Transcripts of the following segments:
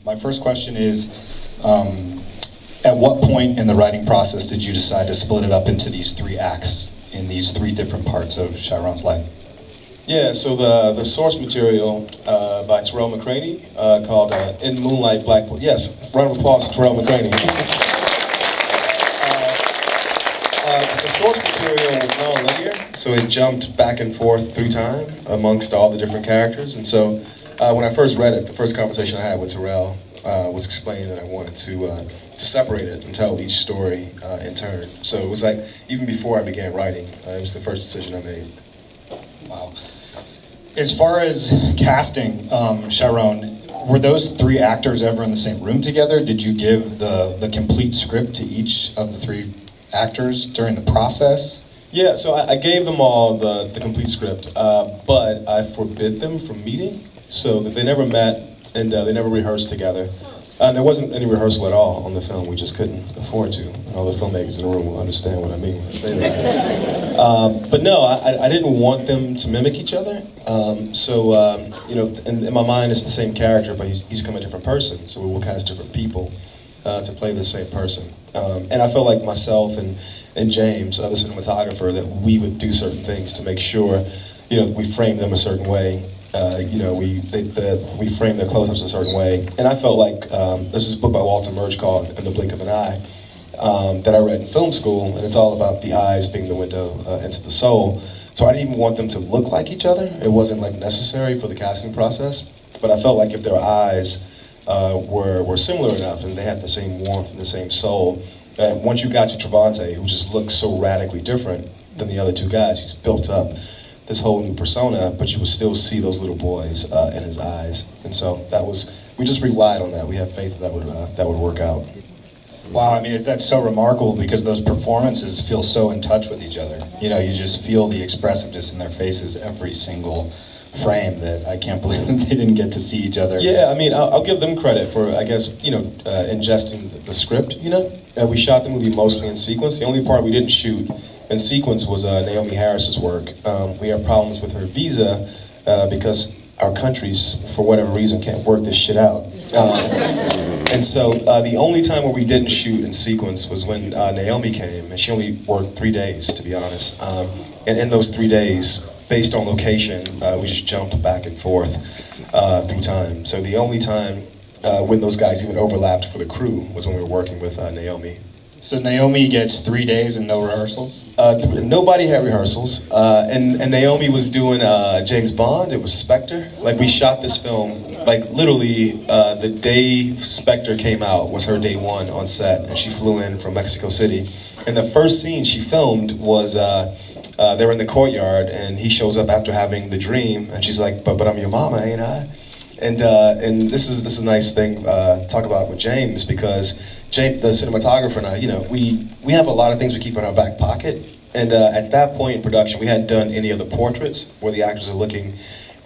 My first question is, at what point in the writing process did you decide to split it up into these 3 acts in these 3 different parts of Chiron's life? Yeah, so the source material by Terrell McCraney called In Moonlight, Black Boy. Yes, round of applause for Terrell McCraney. The source material was non-linear, so it jumped back and forth through time amongst all the different characters. And so when I first read it, the first conversation I had with Terrell was explaining that I wanted to separate it and tell each story in turn. So it was like, even before I began writing, it was the first decision I made. Wow. As far as casting, Chiron, were those 3 actors ever in the same room together? Did you give the complete script to each of the 3 actors during the process? Yeah, so I gave them all the complete script, but I forbid them from meeting, so that they never met and they never rehearsed together. There wasn't any rehearsal at all on the film. We just couldn't afford to. All the filmmakers in the room will understand what I mean when I say that. But no, I didn't want them to mimic each other. You know, in my mind, it's the same character, but he's become a different person. So we will cast different people to play the same person. And I felt like myself and James, the cinematographer, that we would do certain things to make sure, you know, we frame them a certain way. You know, we frame their close-ups a certain way. And I felt like there's this book by Walter Murch called In the Blink of an Eye that I read in film school, and it's all about the eyes being the window into the soul. So I didn't even want them to look like each other. It wasn't like necessary for the casting process, but I felt like if their eyes were similar enough and they had the same warmth and the same soul, that once you got to Travante, who just looked so radically different than the other 2 guys, he's built up this whole new persona, but you would still see those little boys in his eyes. And so we just relied on that. We have faith that would work out. Wow, I mean, that's so remarkable because those performances feel so in touch with each other. You know, you just feel the expressiveness in their faces every single frame that I can't believe they didn't get to see each other. Yeah, I mean, I'll give them credit for, I guess, you know, ingesting the script, you know? We shot the movie mostly in sequence. The only part we didn't shoot in sequence was Naomi Harris's work. We had problems with her visa because our countries, for whatever reason, can't work this shit out. And so the only time where we didn't shoot in sequence was when Naomi came, and she only worked 3 days, to be honest. And in those 3 days, based on location, we just jumped back and forth through time. So the only time when those guys even overlapped for the crew was when we were working with Naomi. So Naomi gets 3 days and no rehearsals? Nobody had rehearsals, and Naomi was doing James Bond. It was Spectre. Like, we shot this film, like, literally the day Spectre came out was her day 1 on set, and she flew in from Mexico City. And the first scene she filmed was they were in the courtyard, and he shows up after having the dream, and she's like, but I'm your mama, ain't I? And this is a nice thing to talk about with James, because James, the cinematographer, and I, you know, we have a lot of things we keep in our back pocket. And at that point in production, we hadn't done any of the portraits where the actors are looking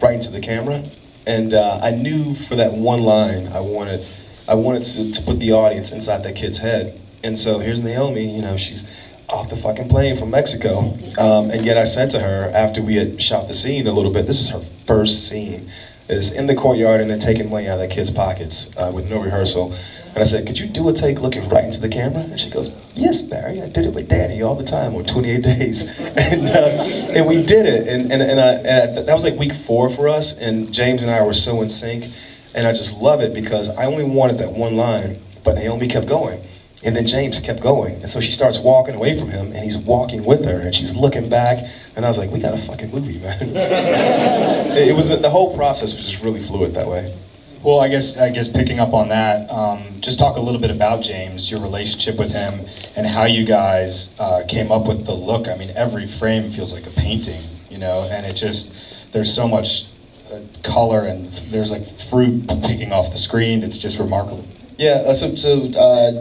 right into the camera. And I knew for that one line, I wanted to put the audience inside that kid's head. And so here's Naomi, you know, she's off the fucking plane from Mexico. And yet I said to her, after we had shot the scene a little bit, this is her first scene. It's in the courtyard, and they're taking money out of that kid's pockets with no rehearsal. And I said, could you do a take looking right into the camera? And she goes, yes, Barry, I did it with Danny all the time on 28 Days. And we did it. And that was like week 4 for us, and James and I were so in sync. And I just love it because I only wanted that one line, but Naomi kept going. And then James kept going. And so she starts walking away from him, and he's walking with her, and she's looking back. And I was like, we got a fucking movie, man. It was, the whole process was just really fluid that way. Well, I guess picking up on that, just talk a little bit about James, your relationship with him, and how you guys came up with the look. I mean, every frame feels like a painting, you know, and it just, there's so much color, and there's like fruit picking off the screen. It's just remarkable. Yeah, so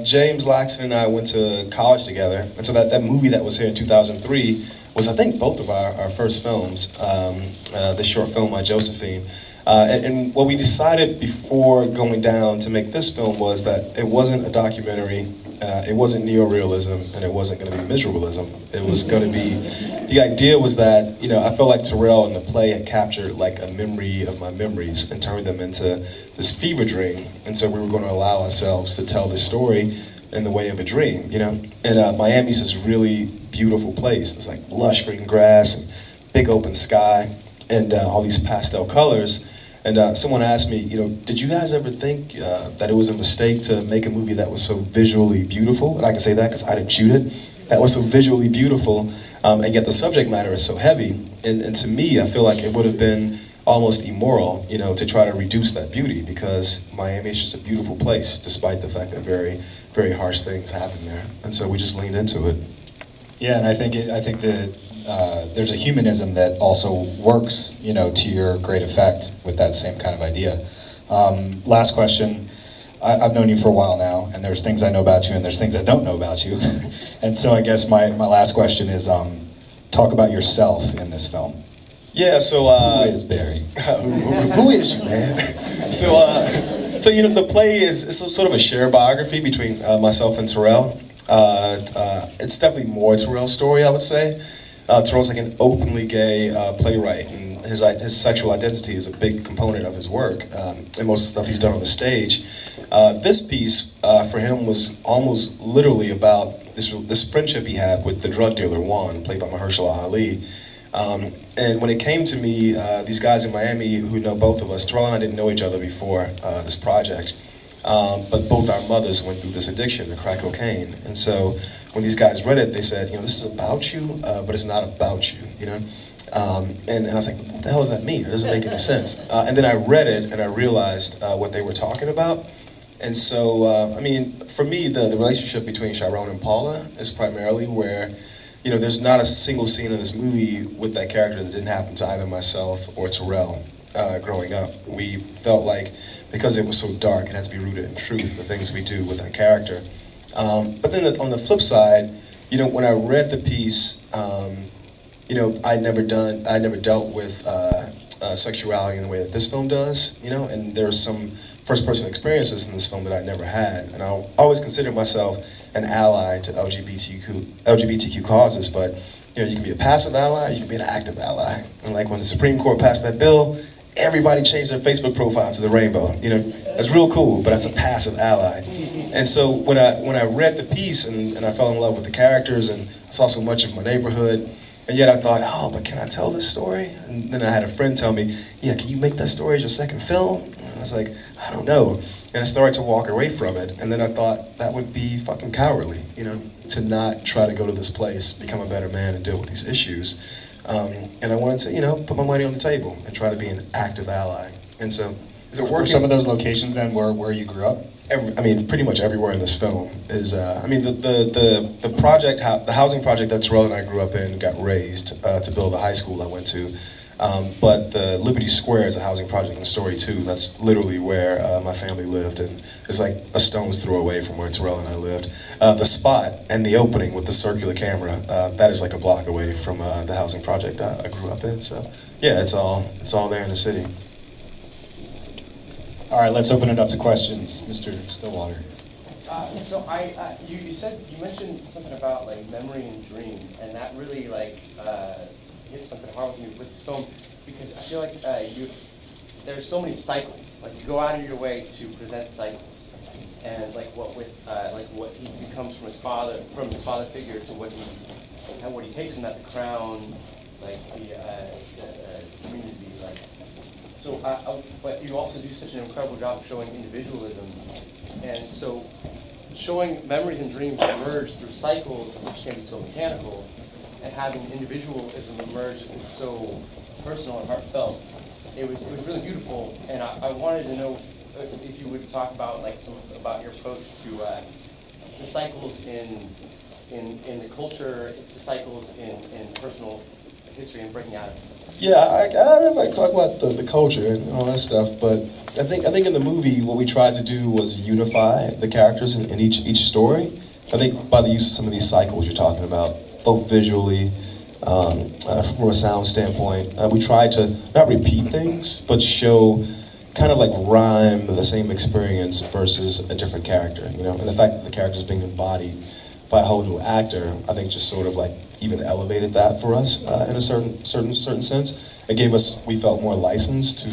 James Laxton and I went to college together, and so that movie that was here in 2003 was, I think, both of our first films, the short film, Josephine. And what we decided before going down to make this film was that it wasn't a documentary, It wasn't neorealism, and it wasn't going to be miserableism. It was going to be, the idea was that, you know, I felt like Terrell in the play had captured like a memory of my memories and turned them into this fever dream. And so we were going to allow ourselves to tell this story in the way of a dream, you know? And Miami's this really beautiful place. There's like lush green grass and big open sky and all these pastel colors. And someone asked me, you know, did you guys ever think that it was a mistake to make a movie that was so visually beautiful? And I can say that because I didn't shoot it. That was so visually beautiful, and yet the subject matter is so heavy. And to me, I feel like it would have been almost immoral, you know, to try to reduce that beauty, because Miami is just a beautiful place, despite the fact that very, very harsh things happen there. And so we just leaned into it. Yeah, and I think that there's a humanism that also works, you know, to your great effect with that same kind of idea. Last question. I've known you for a while now, and there's things I know about you, and there's things I don't know about you. And so I guess my last question is, talk about yourself in this film. Yeah, so... who is Barry? who is you, man? So you know, the play is sort of a shared biography between myself and Terrell. It's definitely more Terrell's story, I would say. Terrell's like an openly gay playwright, and his sexual identity is a big component of his work, and most of the stuff he's done on the stage. This piece, for him, was almost literally about this friendship he had with the drug dealer Juan, played by Mahershala Ali. And when it came to me, these guys in Miami who know both of us, Terrell and I didn't know each other before this project, but both our mothers went through this addiction to crack cocaine. And so when these guys read it, they said, you know, this is about you, but it's not about you, you know? And I was like, what the hell does that mean? It doesn't make any sense. And then I read it, and I realized what they were talking about. And so, I mean, for me, the relationship between Chiron and Paula is primarily where, you know, there's not a single scene in this movie with that character that didn't happen to either myself or Terrell growing up. We felt like, because it was so dark, it had to be rooted in truth, the things we do with that character. But then on the flip side, you know, when I read the piece, you know, I never dealt with sexuality in the way that this film does, you know, and there's some first-person experiences in this film that I never had, and I always consider myself an ally to LGBTQ causes, but you know, you can be a passive ally, you can be an active ally. And like when the Supreme Court passed that bill, everybody changed their Facebook profile to the rainbow. You know, that's real cool, but that's a passive ally. And so when I read the piece and I fell in love with the characters and I saw so much of my neighborhood, and yet I thought, oh, but can I tell this story? And then I had a friend tell me, yeah, can you make that story as your second film? And I was like, I don't know. And I started to walk away from it. And then I thought that would be fucking cowardly, you know, to not try to go to this place, become a better man, and deal with these issues. And I wanted to, you know, put my money on the table and try to be an active ally. And so, is it working? Were some of those locations then where you grew up? I mean, pretty much everywhere in this film is. I mean, the project, the housing project that Terrell and I grew up in, got raised to build the high school I went to. But the Liberty Square is a housing project in the story too. That's literally where my family lived, and it's like a stone's throw away from where Terrell and I lived. The spot and the opening with the circular camera, that is like a block away from the housing project I grew up in. So yeah, it's all there in the city. All right, let's open it up to questions, Mr. Stillwater. So you mentioned something about like memory and dream, and that really like hit something hard with me with this film, because I feel like there's so many cycles. Like you go out of your way to present cycles, and like what he becomes from his father figure to what he takes from that, the crown, like the community, like. So, but you also do such an incredible job of showing individualism, and so showing memories and dreams emerge through cycles, which can be so mechanical, and having individualism emerge is so personal and heartfelt. It was really beautiful, and I wanted to know if you would talk about about your approach to the cycles in the culture, to cycles in personal history and breaking out of it. Yeah, I don't know if I can talk about the culture and all that stuff, but I think in the movie what we tried to do was unify the characters in each story. I think by the use of some of these cycles you're talking about, both visually, from a sound standpoint, we tried to not repeat things, but show kind of like rhyme the same experience versus a different character, you know? And the fact that the character is being embodied by a whole new actor, I think just sort of like even elevated that for us in a certain sense. It gave us, we felt more licensed to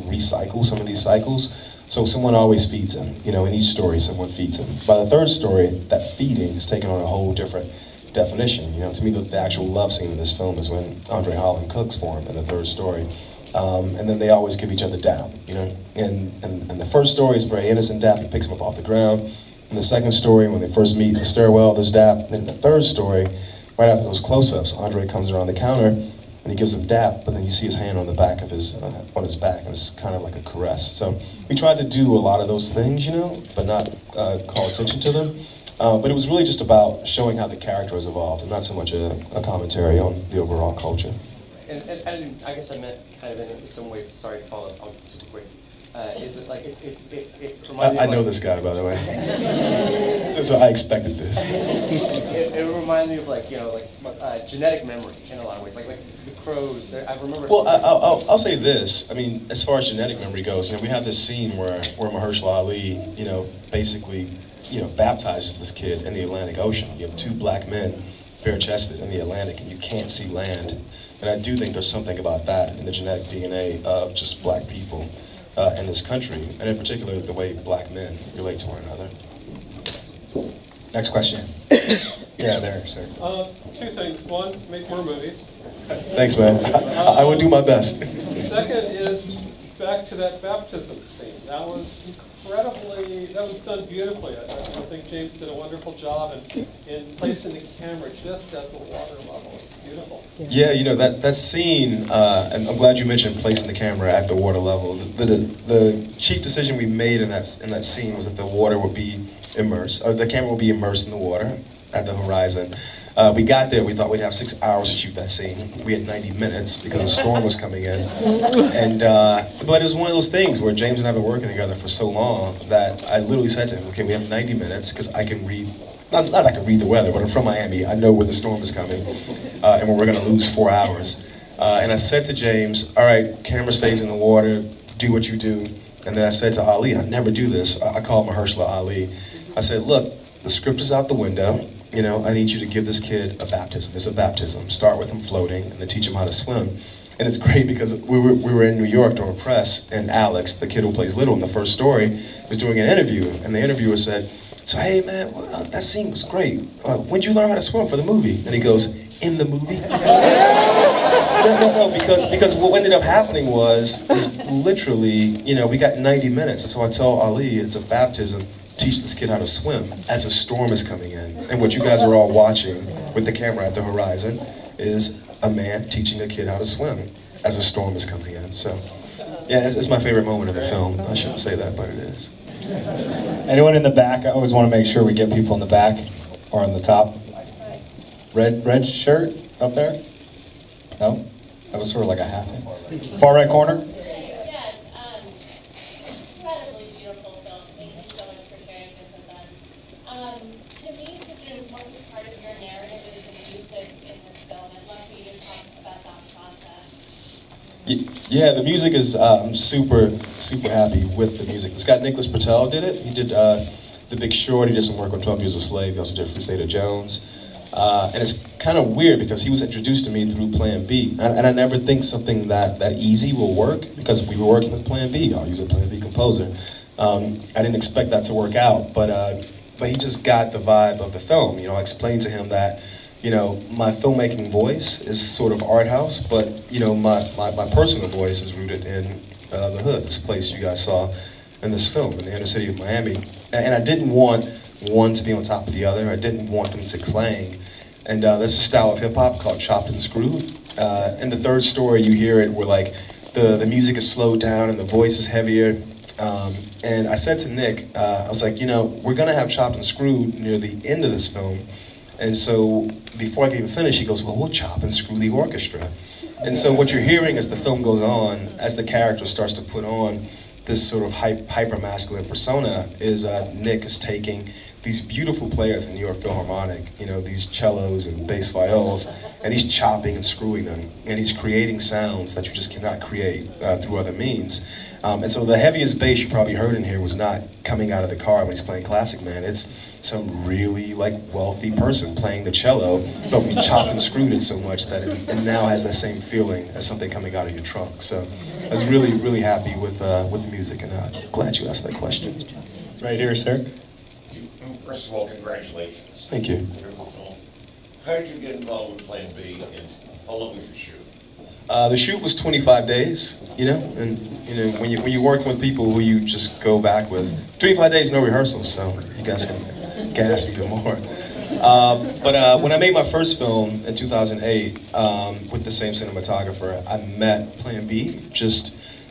recycle some of these cycles. So someone always feeds him, you know, in each story someone feeds him. By the third story, that feeding is taken on a whole different definition. You know, to me the actual love scene in this film is when Andre Holland cooks for him in the third story. And then they always give each other dap, you know. And the first story is very innocent dap, he picks him up off the ground. In the second story, when they first meet in the stairwell, there's dap. Then in the third story, right after those close-ups, Andre comes around the counter and he gives him dap, but then you see his hand on the back of his, on his back, and it's kind of like a caress. So we tried to do a lot of those things, you know, but not call attention to them. But it was really just about showing how the character has evolved, and not so much a commentary on the overall culture. And I guess I meant kind of in some ways, sorry to follow up, I'll be super quick. Is it like, it reminds me I of know like, this guy, by the way. So I expected this. it reminds me of like, you know, like genetic memory in a lot of ways. Like the crows, I remember. Well, I'll say this. I mean, as far as genetic memory goes, you know, we have this scene where Mahershala Ali, you know, basically, you know, baptizes this kid in the Atlantic Ocean. You have two black men bare-chested in the Atlantic, and you can't see land. And I do think there's something about that in the genetic DNA of just black people in this country, and in particular, the way black men relate to one another. Next question. Yeah, there, sir. Two things. One, make more movies. Thanks, man. I would do my best. Second is back to that baptism scene. That was incredibly, that was done beautifully. I think James did a wonderful job in placing the camera just at the water level. It's beautiful. Yeah, you know, that scene, and I'm glad you mentioned placing the camera at the water level. The chief decision we made in that scene was that the water would be immersed, or the camera would be immersed in the water at the horizon. We got there, we thought we'd have 6 hours to shoot that scene. We had 90 minutes because a storm was coming in. And, but it was one of those things where James and I have been working together for so long that I literally said to him, okay, we have 90 minutes because I can read, not I can read the weather, but I'm from Miami, I know when the storm is coming and when we're gonna lose 4 hours. And I said to James, all right, camera stays in the water, do what you do. And then I said to Ali, I never do this, I call Mahershala Ali. I said, look, the script is out the window. You know, I need you to give this kid a baptism. It's a baptism. Start with him floating and then teach him how to swim. And it's great because we were in New York during press, and Alex, the kid who plays Little in the first story, was doing an interview, and the interviewer said, so hey man, well, that scene was great. When'd you learn how to swim for the movie? And he goes, in the movie? No, because what ended up happening was literally, you know, we got 90 minutes, and so I tell Ali it's a baptism. Teach this kid how to swim as a storm is coming in. And what you guys are all watching with the camera at the horizon is a man teaching a kid how to swim as a storm is coming in. So, yeah, it's my favorite moment of the film. I shouldn't say that, but it is. Anyone in the back? I always want to make sure we get people in the back or on the top. Red shirt up there? No? That was sort of like a half. Far right corner? Yeah, the music is, I'm super happy with the music. It's got Nicholas Patel did it. He did The Big Short, he did some work on 12 Years a Slave, he also did Free State of Jones. And it's kind of weird because he was introduced to me through Plan B. And I never think something that easy will work because we were working with Plan B. I'll use a Plan B composer. I didn't expect that to work out, but he just got the vibe of the film. You know, I explained to him that, you know, my filmmaking voice is sort of art house, but, you know, my personal voice is rooted in the hood, this place you guys saw in this film, in the inner city of Miami. And I didn't want one to be on top of the other. I didn't want them to clang. And there's a style of hip-hop called chopped and screwed. In the third story, you hear it where, like, the music is slowed down and the voice is heavier. And I said to Nick, I was like, you know, we're going to have chopped and screwed near the end of this film. And so before I could even finish, he goes, well, we'll chop and screw the orchestra. And so what you're hearing as the film goes on, as the character starts to put on this sort of hyper-masculine persona, is Nick is taking these beautiful players in New York Philharmonic, you know, these cellos and bass viols, and he's chopping and screwing them, and he's creating sounds that you just cannot create through other means. And so the heaviest bass you probably heard in here was not coming out of the car when he's playing Classic Man. It's some really like wealthy person playing the cello, but we chopped and screwed it so much that it now has that same feeling as something coming out of your trunk. So I was really, really happy with the music, and glad you asked that question. Right here, sir. First of all, congratulations. Thank you. Wonderful film. How did you get involved with Plan B, and how long was the shoot? The shoot was 25 days, you know, and you know when you're working with people who you just go back with, 25 days no rehearsals, so you guys can gasp even more. But when I made my first film in 2008 with the same cinematographer, I met Plan B.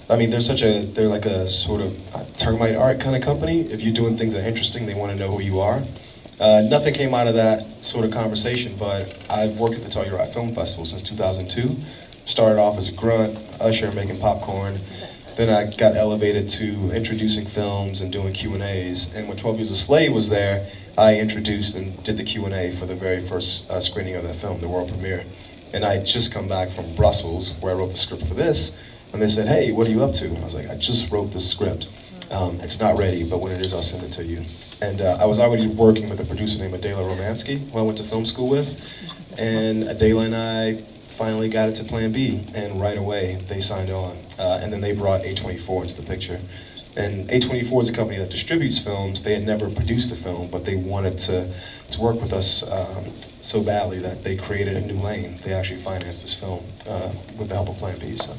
They're like a sort of termite art kind of company. If you're doing things that are interesting, they want to know who you are. Nothing came out of that sort of conversation, but I've worked at the Telluride Film Festival since 2002. Started off as a grunt, usher, making popcorn. Then I got elevated to introducing films and doing Q&As. And when 12 Years a Slave was there, I introduced and did the Q&A for the very first screening of that film, the world premiere. And I had just come back from Brussels, where I wrote the script for this. And they said, hey, what are you up to? And I was like, I just wrote this script. It's not ready, but when it is, I'll send it to you. And I was already working with a producer named Adela Romansky, who I went to film school with. And Adela and I finally got it to Plan B, and right away they signed on. And then they brought A24 into the picture. And A24 is a company that distributes films. They had never produced a film, but they wanted to work with us so badly that they created a new lane. They actually financed this film with the help of Plan B. So.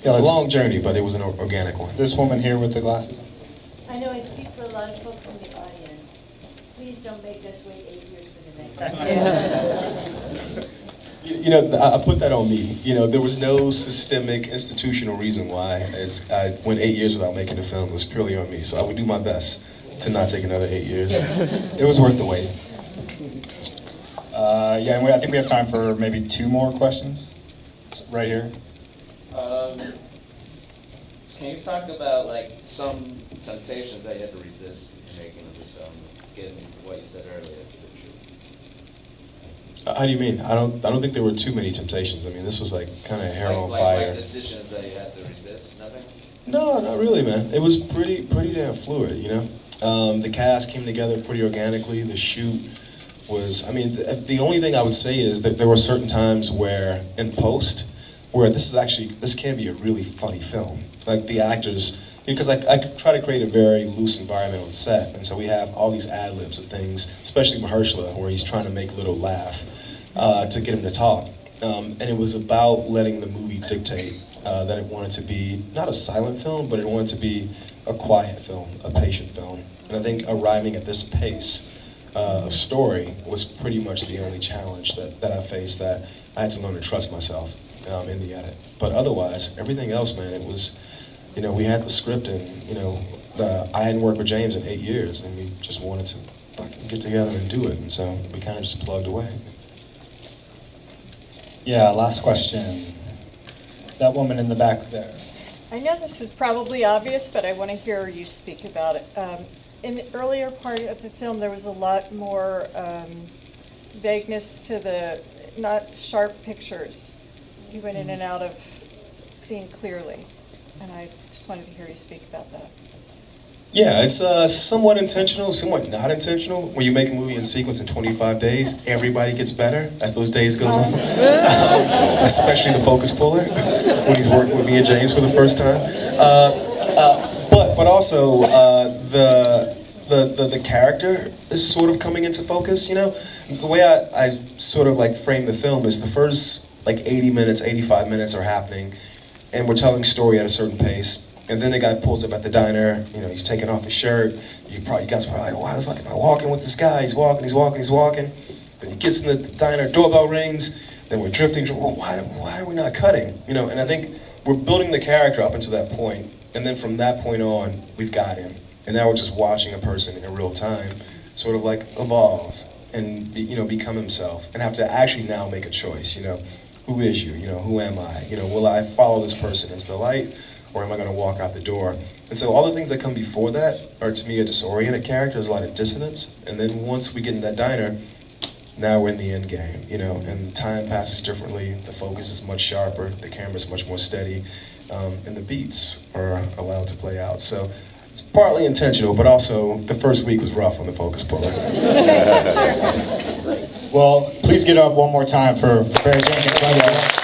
It's a long journey, but it was an organic one. This woman here with the glasses. I know I speak for a lot of folks in the audience. Please don't make us wait 8 years for the next one. You know, I put that on me. You know, there was no systemic, institutional reason why I went 8 years without making a film. It was purely on me. So I would do my best to not take another 8 years. It was worth the wait. Yeah, and I think we have time for maybe 2 more questions. Right here. Can you talk about like some temptations that you had to resist in making of this film, given what you said earlier to the shoot? How do you mean? I don't think there were too many temptations. I mean, this was like kind of hair on fire. Like decisions that you had to resist. Nothing. No, not really, man. It was pretty damn fluid, you know. The cast came together pretty organically. The shoot was. I mean, the only thing I would say is that there were certain times where in post, where this can be a really funny film. Like the actors, because I try to create a very loose environment on set, and so we have all these ad-libs and things, especially Mahershala, where he's trying to make Little laugh to get him to talk. And it was about letting the movie dictate that it wanted to be not a silent film, but it wanted to be a quiet film, a patient film. And I think arriving at this pace of story was pretty much the only challenge that I faced, that I had to learn to trust myself in the edit. But otherwise, everything else, man, it was, you know, we had the script, and, you know, I hadn't worked with James in 8 years, and we just wanted to fucking get together and do it, and so we kind of just plugged away. Yeah, last question. That woman in the back there. I know this is probably obvious, but I want to hear you speak about it. In the earlier part of the film, there was a lot more vagueness to the not sharp pictures. You went in and out of seeing clearly, and I just wanted to hear you speak about that. Yeah, it's somewhat intentional, somewhat not intentional. When you make a movie in sequence in 25 days, everybody gets better as those days goes on. Especially the focus puller, when he's working with me and James for the first time. But also the character is sort of coming into focus. You know, the way I sort of like frame the film is the first like 80 minutes, 85 minutes are happening, and we're telling story at a certain pace. And then the guy pulls up at the diner, you know, he's taking off his shirt. You guys are probably like, why the fuck am I walking with this guy? He's walking. Then he gets in the diner, doorbell rings, then we're drifting. Well, why are we not cutting? You know, and I think we're building the character up until that point, and then from that point on, we've got him. And now we're just watching a person in real time sort of like evolve and, you know, become himself, and have to actually now make a choice, you know. who is you? You know, who am I? You know, will I follow this person into the light, or am I going to walk out the door? And so all the things that come before that are, to me, a disoriented character. There's a lot of dissonance. And then once we get in that diner, now we're in the end game, you know, and time passes differently. The focus is much sharper. The camera's much more steady. And the beats are allowed to play out. So it's partly intentional, but also the first week was rough on the focus puller. Well, please get up one more time for Barry Jenkins.